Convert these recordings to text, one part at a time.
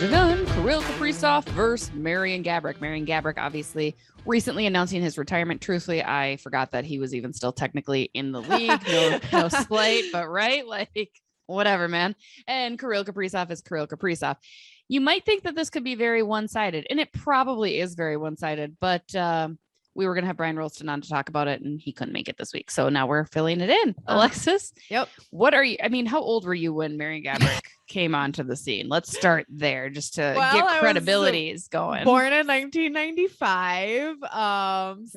Kirill Kaprizov versus Marian Gaborik. Marian Gaborik obviously recently announcing his retirement. Truthfully, I forgot that he was even still technically in the league. No slight, but right, like whatever, man. And Kirill Kaprizov is Kirill Kaprizov. You might think that this could be very one-sided, and it probably is very one-sided, but we were going to have Brian Rolston on to talk about it, and he couldn't make it this week. So now we're filling it in. Alexis, Yep. What are you? I mean, how old were you when Marian Gaborik came onto the scene? Let's start there just to get credibilities going. Born in 1995.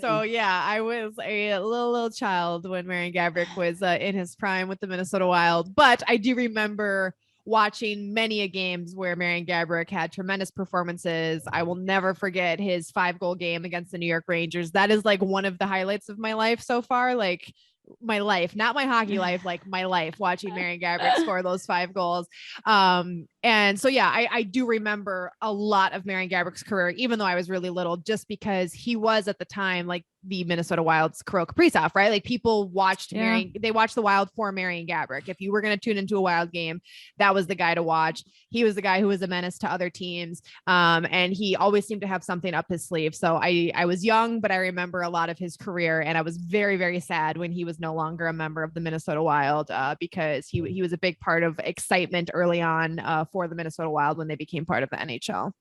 So yeah, I was a little child when Marian Gaborik was in his prime with the Minnesota Wild, but I do remember watching many a games where Marian Gaborik had tremendous performances. I will never forget his 5-goal game against the New York Rangers. That is like one of the highlights of my life so far. Like my life, not my hockey life, like my life, watching Marian Gaborik score those 5 goals. And so, yeah, I do remember a lot of Marian Gaborik's career, even though I was really little, just because he was at the time, like the Minnesota Wild's Kirill Kaprizov, right? Like people watched they watched the Wild for Marian Gaborik. If you were going to tune into a Wild game, that was the guy to watch. He was the guy who was a menace to other teams. And he always seemed to have something up his sleeve. So I was young, but I remember a lot of his career, and I was very, very sad when he was no longer a member of the Minnesota Wild, because he was a big part of excitement early on for the Minnesota Wild when they became part of the NHL.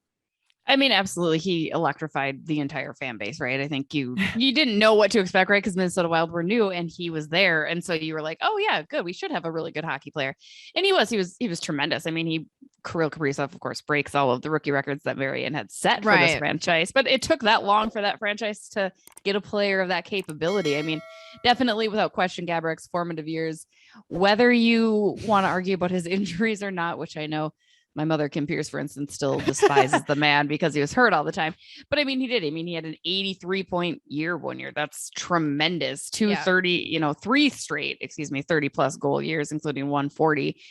I mean, absolutely. He electrified the entire fan base, right? I think you didn't know what to expect, right? Because Minnesota Wild were new and he was there. And so you were like, oh yeah, good. We should have a really good hockey player. And he was tremendous. I mean, Kirill Kaprizov, of course, breaks all of the rookie records that Marian had set for this franchise, but it took that long for that franchise to get a player of that capability. I mean, definitely without question, Gaborik's formative years, whether you want to argue about his injuries or not, which I know my mother, Kim Pierce, for instance, still despises the man because he was hurt all the time. But I mean, he did. I mean, he had an 83-point year one year. That's tremendous. 3 straight, 30 plus goal years, including 140.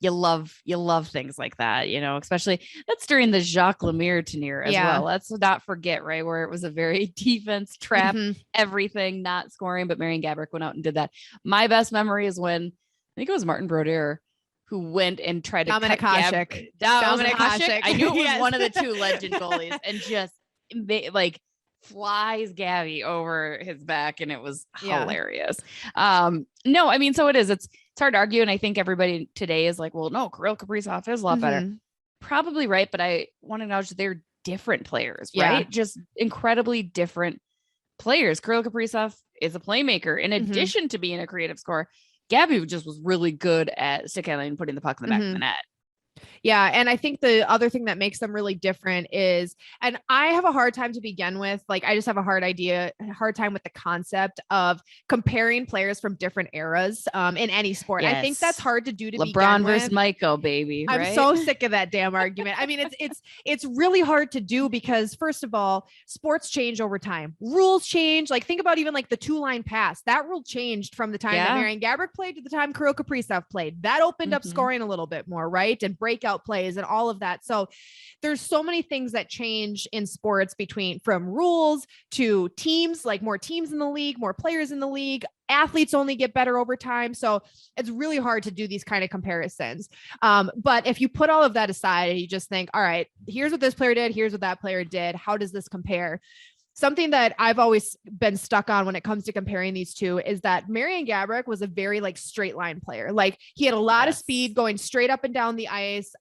You love things like that, especially that's during the Jacques Lemaire tenure as well. Let's not forget, right, where it was a very defense trap, everything, not scoring. But Marian Gaborik went out and did that. My best memory is when I think it was Martin Brodeur who went and tried to Dominic Hasek. Dominic Hasek. I knew it was one of the 2 legend goalies, and just flies Gabby over his back, and it was hilarious. No, I mean, so it is. It's hard to argue, and I think everybody today is like, well, no, Kirill Kaprizov is a lot better. Probably right, but I want to acknowledge they're different players, right? Just incredibly different players. Kirill Kaprizov is a playmaker in addition to being a creative scorer. Gabby just was really good at stick handling and putting the puck in the back of the net. Yeah. And I think the other thing that makes them really different is, and I have a hard time to begin with, like, I just have a hard time with the concept of comparing players from different eras in any sport. Yes. I think that's hard to do to LeBron versus Michael, baby. Right? I'm so sick of that damn argument. I mean, it's really hard to do because, first of all, sports change over time. Rules change. Like, think about even like the 2-line pass. That rule changed from the time that Marian Gaborik played to the time Kirill Kaprizov played. That opened up scoring a little bit more, right? And breakout plays and all of that. So there's so many things that change in sports from rules to teams, like more teams in the league, more players in the league. Athletes only get better over time. So it's really hard to do these kind of comparisons. But if you put all of that aside and you just think, all right, here's what this player did, here's what that player did, how does this compare? Something that I've always been stuck on when it comes to comparing these two is that Marian Gaborik was a very straight line player. Like, he had a lot of speed going straight up and down the ice.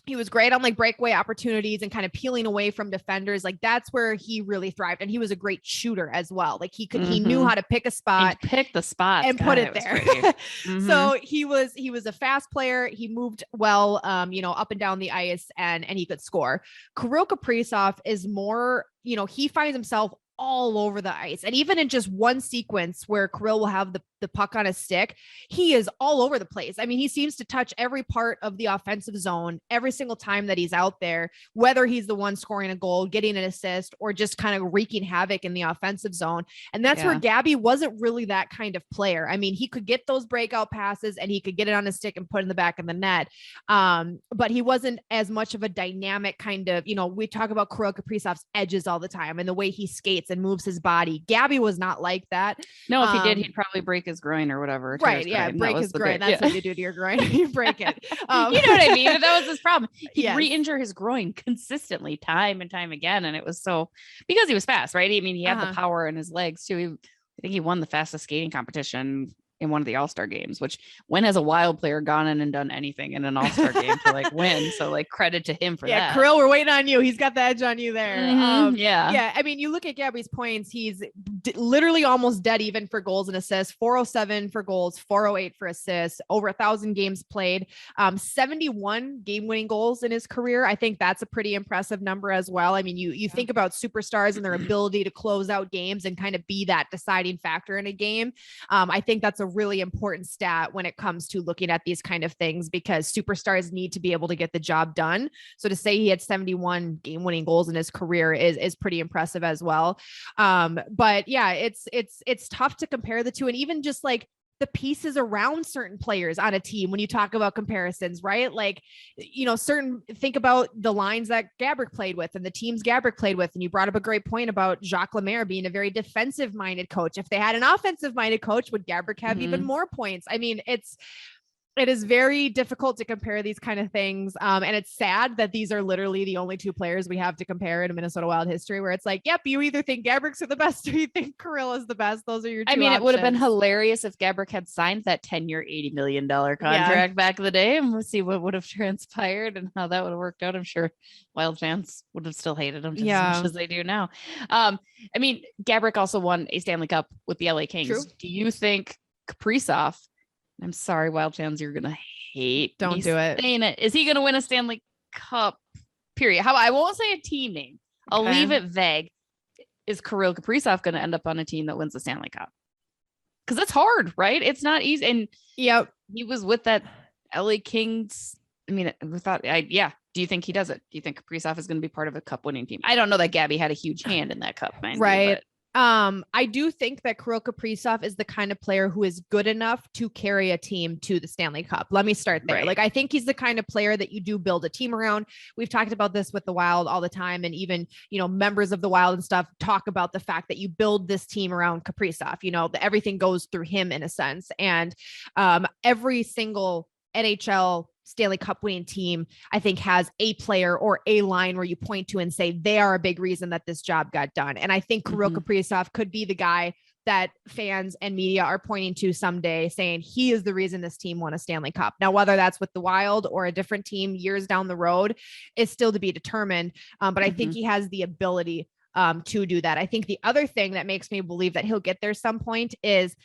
He was great on breakaway opportunities and kind of peeling away from defenders. Like, that's where he really thrived. And he was a great shooter as well. Like, he knew how to pick a spot, pick the spot and put it there. So he was a fast player. He moved well, up and down the ice, and he could score. Kirill Kaprizov is more, he finds himself all over the ice. And even in just one sequence where Kirill will have the puck on his stick, he is all over the place. I mean, he seems to touch every part of the offensive zone every single time that he's out there, whether he's the one scoring a goal, getting an assist, or just kind of wreaking havoc in the offensive zone. And that's where Gabby wasn't really that kind of player. I mean, he could get those breakout passes and he could get it on his stick and put it in the back of the net. But he wasn't as much of a dynamic kind of, we talk about Kirill Kaprizov's edges all the time and the way he skates and moves his body. Gabby was not like that. No, if he did, he'd probably break his his groin or whatever. Right. Yeah. Break his groin. That's what you do to your groin. You break it. You know what I mean? But that was his problem. He'd Yes. re-injure his groin consistently time and time again. And it was so because he was fast, right? I mean, he had the power in his legs too. I think he won the fastest skating competition in one of the All-Star games, which when has a Wild player gone in and done anything in an All-Star game to like win? So like credit to him for that. Yeah, Kirill, we're waiting on you. He's got the edge on you there. Yeah. I mean, you look at Gabby's points, he's literally almost dead even for goals and assists, 407 for goals, 408 for assists, over 1,000 games played, 71 game-winning goals in his career. I think that's a pretty impressive number as well. I mean, you think about superstars and their ability to close out games and kind of be that deciding factor in a game. I think that's a really important stat when it comes to looking at these kind of things, because superstars need to be able to get the job done. So to say he had 71 game-winning goals in his career is pretty impressive as well. But yeah, it's tough to compare the two, and even just like the pieces around certain players on a team when you talk about comparisons, right? Like, you know, think about the lines that Gaborik played with and the teams Gaborik played with. And you brought up a great point about Jacques Lemaire being a very defensive minded coach. If they had an offensive minded coach, would Gaborik have even more points? I mean, it is very difficult to compare these kind of things. And it's sad that these are literally the only two players we have to compare in Minnesota Wild history, where it's like, yep, you either think Gaborik's are the best or you think Kirill is the best. Those are your two options. It would have been hilarious if Gaborik had signed that 10-year, $80 million contract back in the day, and we'll see what would have transpired and how that would have worked out. I'm sure Wild fans would have still hated him just as much as they do now. I mean, Gaborik also won a Stanley Cup with the LA Kings. True. Do you think Kaprizov, I'm sorry, Wild fans, you're going to hate. Don't do it. Is he going to win a Stanley Cup? Period. I won't say a team name. I'll leave it vague. Is Kirill Kaprizov going to end up on a team that wins the Stanley Cup? Because it's hard, right? It's not easy. And he was with that LA Kings. I mean, we thought, do you think he does it? Do you think Kaprizov is going to be part of a cup winning team? I don't know that Gabby had a huge hand in that cup, right? I do think that Kirill Kaprizov is the kind of player who is good enough to carry a team to the Stanley Cup. Let me start there. Right. Like, I think he's the kind of player that you do build a team around. We've talked about this with the Wild all the time. And even, you know, members of the Wild and stuff talk about the fact that you build this team around Kaprizov, you know, everything goes through him in a sense. And every single NHL Stanley Cup winning team, I think, has a player or a line where you point to and say they are a big reason that this job got done. And I think Kirill Kaprizov could be the guy that fans and media are pointing to someday, saying he is the reason this team won a Stanley Cup. Now, whether that's with the Wild or a different team years down the road is still to be determined. But I think he has the ability to do that. I think the other thing that makes me believe that he'll get there some point is,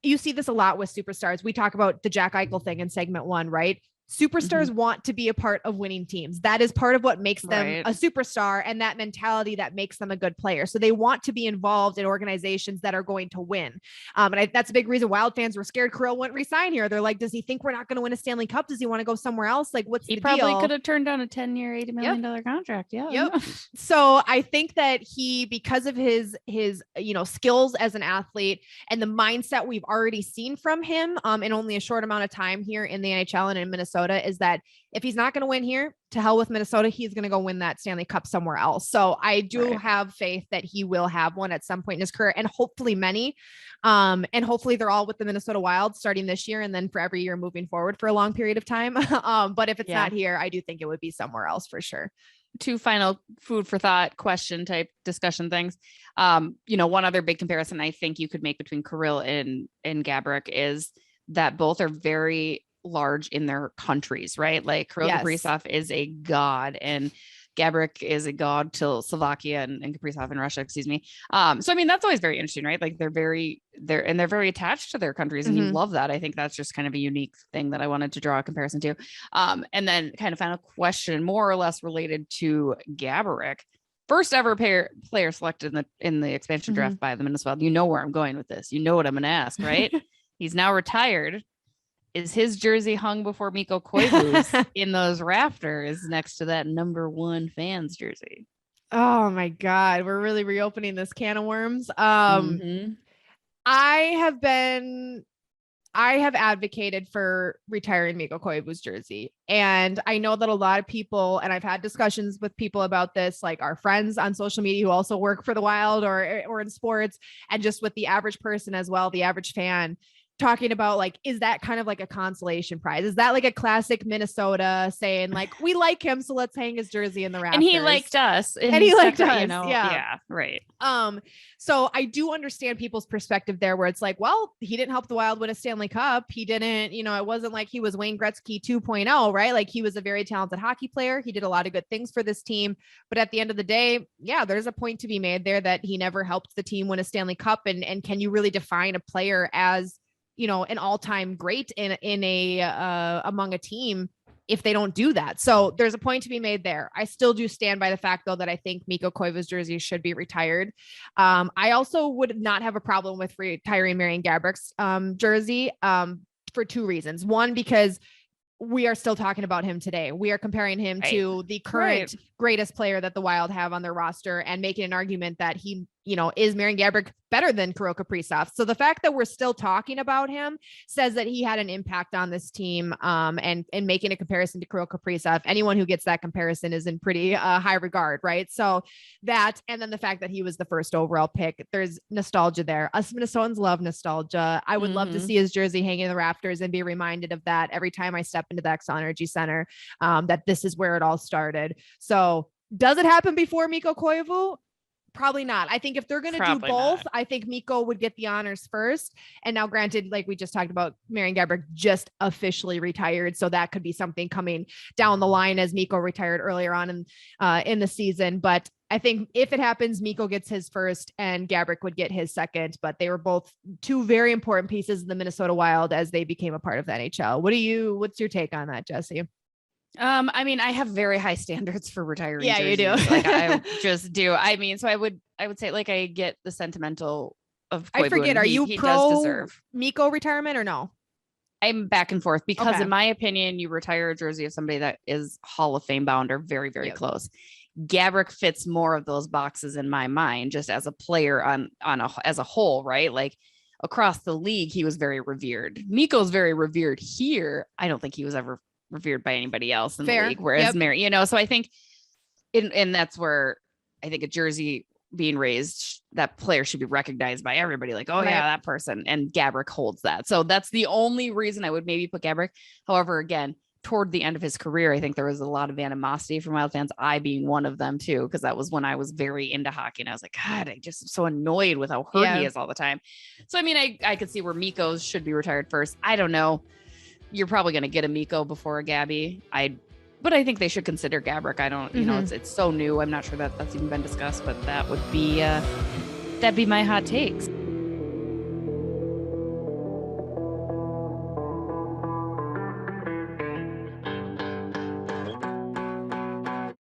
you see this a lot with superstars. We talk about the Jack Eichel thing in segment 1, right? Superstars want to be a part of winning teams. That is part of what makes them a superstar, and that mentality that makes them a good player. So they want to be involved in organizations that are going to win. That's a big reason Wild fans were scared Kirill wouldn't resign here. They're like, does he think we're not going to win a Stanley Cup? Does he want to go somewhere else? Like, what's the deal? He probably could have turned down a 10-year, $80 million contract. Yeah. So I think that he, because of his, you know, skills as an athlete and the mindset we've already seen from him in only a short amount of time here in the NHL and in Minnesota, is that if he's not going to win here, to hell with Minnesota, he's going to go win that Stanley Cup somewhere else. So I do have faith that he will have one at some point in his career, and hopefully many, and hopefully they're all with the Minnesota Wild starting this year, and then for every year moving forward for a long period of time. But if it's not here, I do think it would be somewhere else for sure. 2 final food for thought question type discussion things. You know, one other big comparison I think you could make between Kirill and Gaborik is that both are very large in their countries, right? Like Kirill Kaprizov is a god, and Gaborik is a god to Slovakia and Kaprizov in Russia, excuse me. So I mean, that's always very interesting, right? Like they're very attached to their countries, and you love that. I think that's just kind of a unique thing that I wanted to draw a comparison to. And then kind of final question, more or less related to Gaborik. First ever player selected in the expansion draft by the Minnesota Wild. You know where I'm going with this. You know what I'm going to ask, right? He's now retired. Is his jersey hung before Mikko Koivu's in those rafters next to that number 1 fans jersey? Oh my God. We're really reopening this can of worms. I have been I have advocated for retiring Mikko Koivu's jersey. And I know that a lot of people, and I've had discussions with people about this, like our friends on social media who also work for the Wild or in sports, and just with the average person as well, the average fan, talking about like, is that kind of like a consolation prize? Is that like a classic Minnesota saying like, we like him, so let's hang his jersey in the rafters? And he liked us. And he liked us, you know? Yeah, right. So I do understand people's perspective there where it's like, well, he didn't help the Wild win a Stanley Cup. He didn't, it wasn't like he was Wayne Gretzky 2.0, right? Like he was a very talented hockey player. He did a lot of good things for this team. But at the end of the day, yeah, there's a point to be made there that he never helped the team win a Stanley Cup. And can you really define a player as, an all-time great in a among a team if they don't do that? So there's a point to be made there. I still do stand by the fact though that I think Mikko Koivu's jersey should be retired. I also would not have a problem with retiring Marian Gaborik's jersey for two reasons. One, because we are still talking about him today. We are comparing him to the current greatest player that the Wild have on their roster and making an argument that he, is Marian Gaborik better than Kirill Kaprizov? So the fact that we're still talking about him says that he had an impact on this team, and making a comparison to Kirill Kaprizov. Anyone who gets that comparison is in pretty high regard, right? So that, and then the fact that he was the first overall pick, there's nostalgia there. Us Minnesotans love nostalgia. I would love to see his jersey hanging in the rafters and be reminded of that every time I step into the Xcel Energy Center, that this is where it all started. So does it happen before Mikko Koivu? Probably not. I think if they're going to do both, I think Mikko would get the honors first. And now granted, like we just talked about, Marian Gaborik just officially retired. So that could be something coming down the line as Mikko retired earlier on in the season. But I think if it happens, Mikko gets his first and Gaborik would get his second, but they were both two very important pieces of the Minnesota Wild as they became a part of the NHL. What's your take on that, Jesse? I mean, I have very high standards for retiring. Yeah, jerseys. You do. Like I just do. I mean, so I would say like I get the sentimental of Koivu. I forget. Are you pro Mikko retirement or no? I'm back and forth because in my opinion, you retire a jersey of somebody that is Hall of Fame bound or very, very close. Gaborik fits more of those boxes in my mind, just as a player as a whole, right? Like across the league, he was very revered. Mikko's very revered here. I don't think he was ever revered by anybody else in the league, whereas Mary, so I think and that's where I think a jersey being raised, that player should be recognized by everybody, like, yeah, that person, and Gaborik holds that. So that's the only reason I would maybe put Gaborik. However, again, toward the end of his career, I think there was a lot of animosity from Wild fans, I being one of them too, because that was when I was very into hockey and I was like, God, I just am so annoyed with how hurt he is all the time. So I mean, I could see where Mikko's should be retired first. I don't know. You're probably going to get a Mikko before a Gabby. But I think they should consider Gaborik. I don't, it's so new. I'm not sure that that's even been discussed, but that would be, that'd be my hot takes.